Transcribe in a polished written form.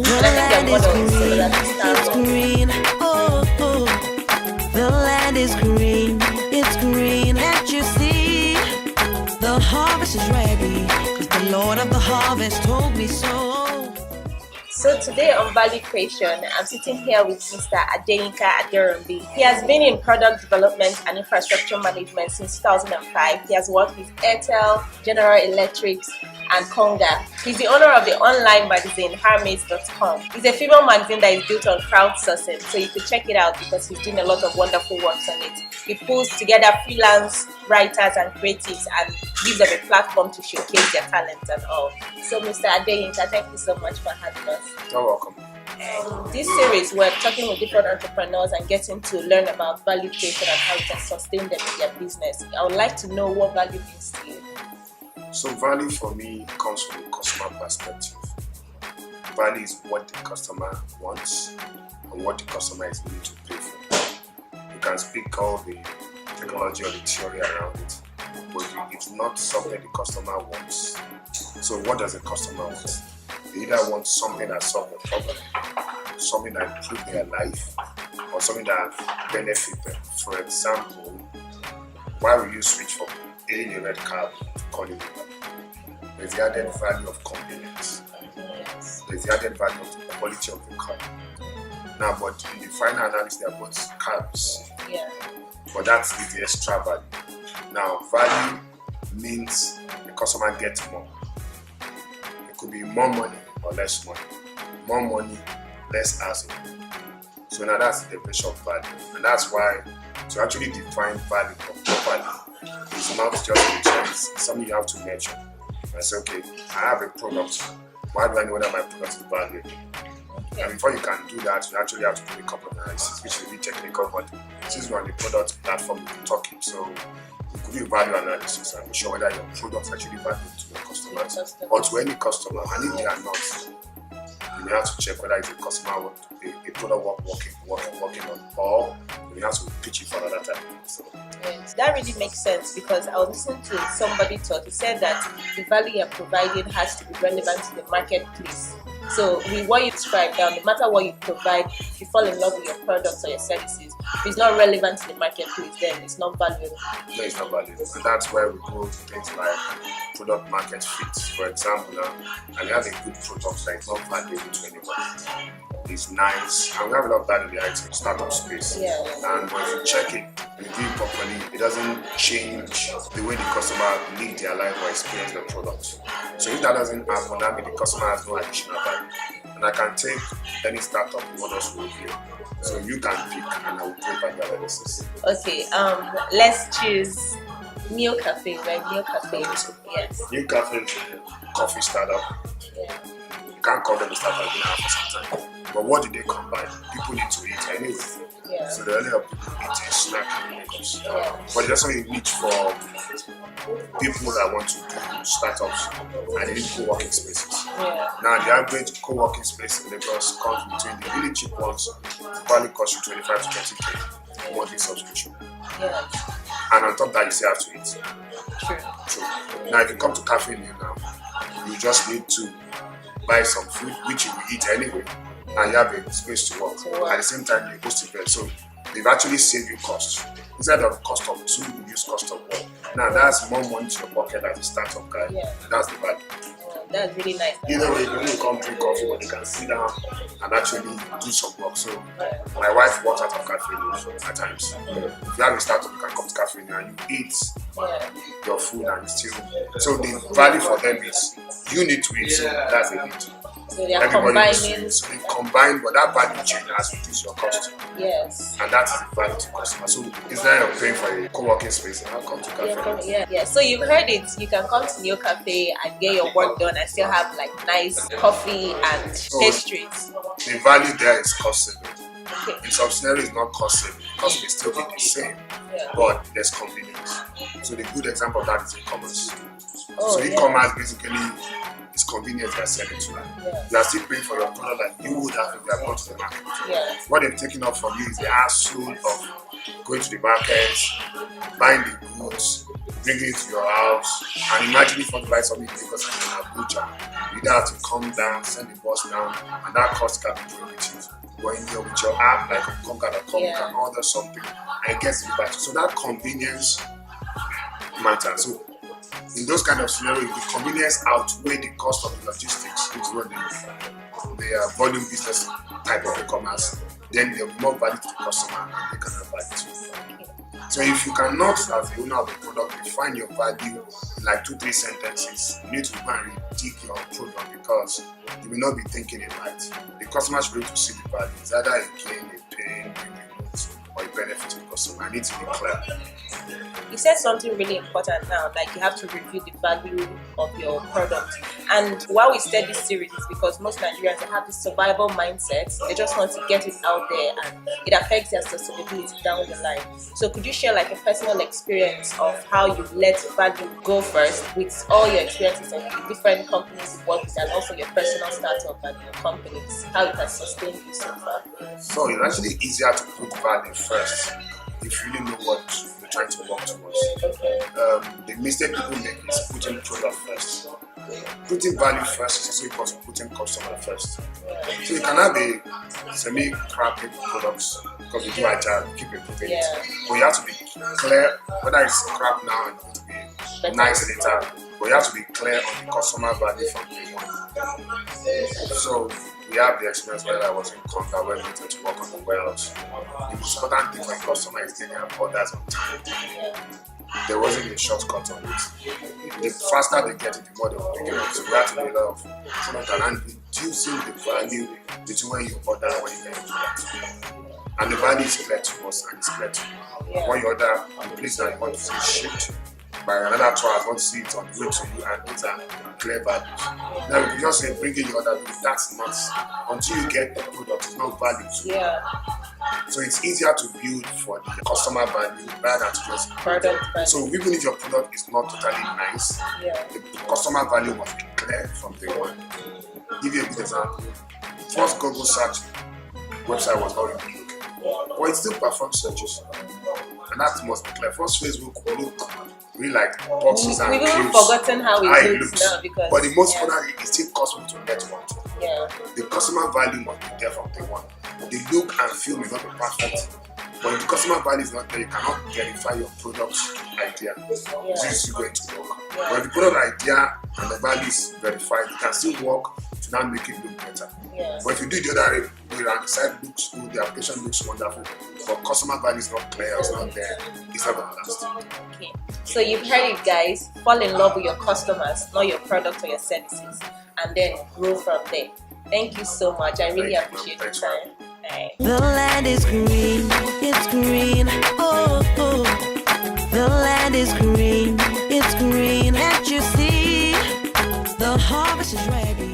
And I think their model is similar to Starbucks. Green, oh, oh, the land is green, it's green. Can't you see? The harvest is ready, 'cause the Lord of the harvest told me so. So today on Value Creation, I'm sitting here with Mr. Adeyinka Aderombi. He has been in product development and infrastructure management since 2005. He has worked with Airtel, General Electric, and Konga. He's the owner of the online magazine Harmates.com. It's a female magazine that is built on crowdsourcing, so you could check it out because he's doing a lot of wonderful works on it. He pulls together freelance writers and creatives and gives them a platform to showcase their talents and all. So Mr. Adeyinka, thank you so much for having us. You're welcome. This series, we're talking with different entrepreneurs and getting to learn about value creation and how it can sustain them in their business. I would like to know what value means to you. So value for me comes from a customer perspective. Value is what the customer wants and what the customer is willing to pay for. You can speak all the technology or the theory around it, but it's not something the customer wants. So what does the customer want? They either want something that solves a problem, something that improves their life, or something that benefits them. For example, why will you switch from hailing a red cab to calling Uber? There's the added value of convenience. There's the added value of the quality of the car. Now, but in the final analysis, they're both cabs. Yeah. But that is the extra value. Now, value means the customer gets more. It could be more money or less money. More money, less hassle. So now that's the definition of value. And that's why to actually define value properly, it's not just a choice, it's something you have to measure. I say, okay, I have a product. Why do I know whether my product is valuable? And before you can do that, you actually have to do a couple of analysis, which is really technical, but since we're on the product platform, we're talking, so it could be value analysis and be sure whether your product is actually valuable to your customers or to any customer. And if they are not, you may have to check whether it's a customer, a product working on, or you have to pitch it for another time. So, yes, that really makes sense because I was listening to somebody talk. He said that the value you're providing has to be relevant to the marketplace. So with what you described now, no matter what you provide, if you fall in love with your products or your services, if it's not relevant to the marketplace, then it's not valuable. No, it's not valuable. And that's where we go to things like product market fit. For example, now, and you have a good product that is not valuable to anybody. It's nice, and we have a lot of that in the IT startup space. Yeah. And when you check it, you do it properly, it doesn't change the way the customer live their life or experience the product. So if that doesn't happen, that means the customer has no additional value. And I can take any startup you want us to review. So you can pick, and I will do value analysis. Okay, let's choose Neo Cafe, right? Neo Cafe. Yes. New Cafe is a coffee startup. Yeah. You can't call them a startup for some time. But what do they combine? People need to eat anyway. Yeah. So the earlier people eat a snack in Lagos. But it's also a niche for people that want to do startups and they need co-working spaces. Yeah. Now the average co-working space in Lagos comes between the really cheap ones, probably cost you 25 to 30K monthly subscription. Yeah. And on top of that you still have to eat. True. So now if you come to Cafe New now, you just need to buy some food which you will eat anyway. And you have a space to work. At the same time, you host event. So they've actually saved you cost. Instead of cost of two, you use cost of one. Now that's more money to your pocket as a startup guy. Yeah. That's the value. That's really nice. Either way, you need to come drink coffee, but you can sit down and actually do some work. So my wife works out of Cafe at times. If you have a startup, you can come to Cafe and you eat your food and still. So the value for them is you need to eat. So that's the need. So they are combining. So they combine, but that value chain has reduced your cost. Yes. And that is the value to customer. So instead of paying for a co-working space, I'll come to Cafe. Yeah. So you've heard it. You can come to Neo Cafe and get your work done and still have like nice coffee and pastries. The value there is cost saving. Okay. In some scenarios, it's not cost saving. Cost may still be the same, but there's convenience. So the good example of that is e-commerce. So e-commerce basically is convenience they are selling to you. You are still paying for your product like you would have if you are going to the market. What they've taken up from you is the hassle of going to the market, buying the goods, bringing it to your house, and imagine if you want to buy something in Lagos and in Abuja, you don't have to come down, send the bus down, and that cost can be prohibitive. But with your app, like on Conga.com, you can order something and it gets delivered. So that convenience matters. So in those kind of scenarios, the convenience outweigh the cost of the logistics, which is what the volume business type of e-commerce. Then there will be more value to the customer and they can add value to it. So if you cannot, as the owner of the product, define your value in like 2-3 sentences, you need to go and dig your product because you will not be thinking it right. The customer should be able to see the value. It's either a gain, a pain, a loss, or a benefit to the customer. I need to be clear. You said something really important now, like you have to review the value of your product. And why we start this series is because most Nigerians have this survival mindset. They just want to get it out there and it affects their sustainability down the line. So could you share like a personal experience of how you let value go first with all your experiences of the different companies you work with and also your personal startup and your companies, how it has sustained you so far? So it's actually easier to put value first if you really know what you're trying to work towards. Okay. The mistake people make is putting product first. Putting value first is also equal to putting customer first. So you can have a semi-crappy products because you do agile, you keep improving it. But you have to be clear whether it's crap now and going to be nice later. But you have to be clear on the customer value from day one. So we have the experience where I was in Conga when we needed to work on the warehouse. The most important thing for a customer is getting their orders on time. There wasn't a shortcut on it. The faster they get it, the more they will pick it up. So we have to do a lot of product and reducing the value between when you order and when you get it. And the value is clear to us and it's clear to you. When you order on the place that you want to see shipped by another tour, I want to see it on the way to you and these are clear values. Now if you just say bringing your order, that's not, until you get the product, it's not value to you. So it's easier to build for the customer value rather than to just Product value. So even if your product is not totally nice, the customer value must be clear from day one. Give you a good example. First Google search website was not really good, but it still performs searches, and that must be clear. First Facebook will look really like boxes and we've even cubes, forgotten how it looks now because but the most important is it still costs me to get one. The customer value must be there from day one. The look and feel may not be perfect, but if the customer value is not there, you cannot verify your product idea. This is going to work. But if the product idea and the value is verified, you can still work to now make it look better. But if you do the other way around, the site looks good, the application looks wonderful, but customer value is not clear, it's not there, it's not going to last. Okay. So you've heard it, guys. Fall in love with your customers, not your product or your services, and then grow from there. Thank you so much. I really appreciate your time. Bye. The land is green, it's green. Oh, oh. The land is green, it's green. Can't you see? The harvest is ready.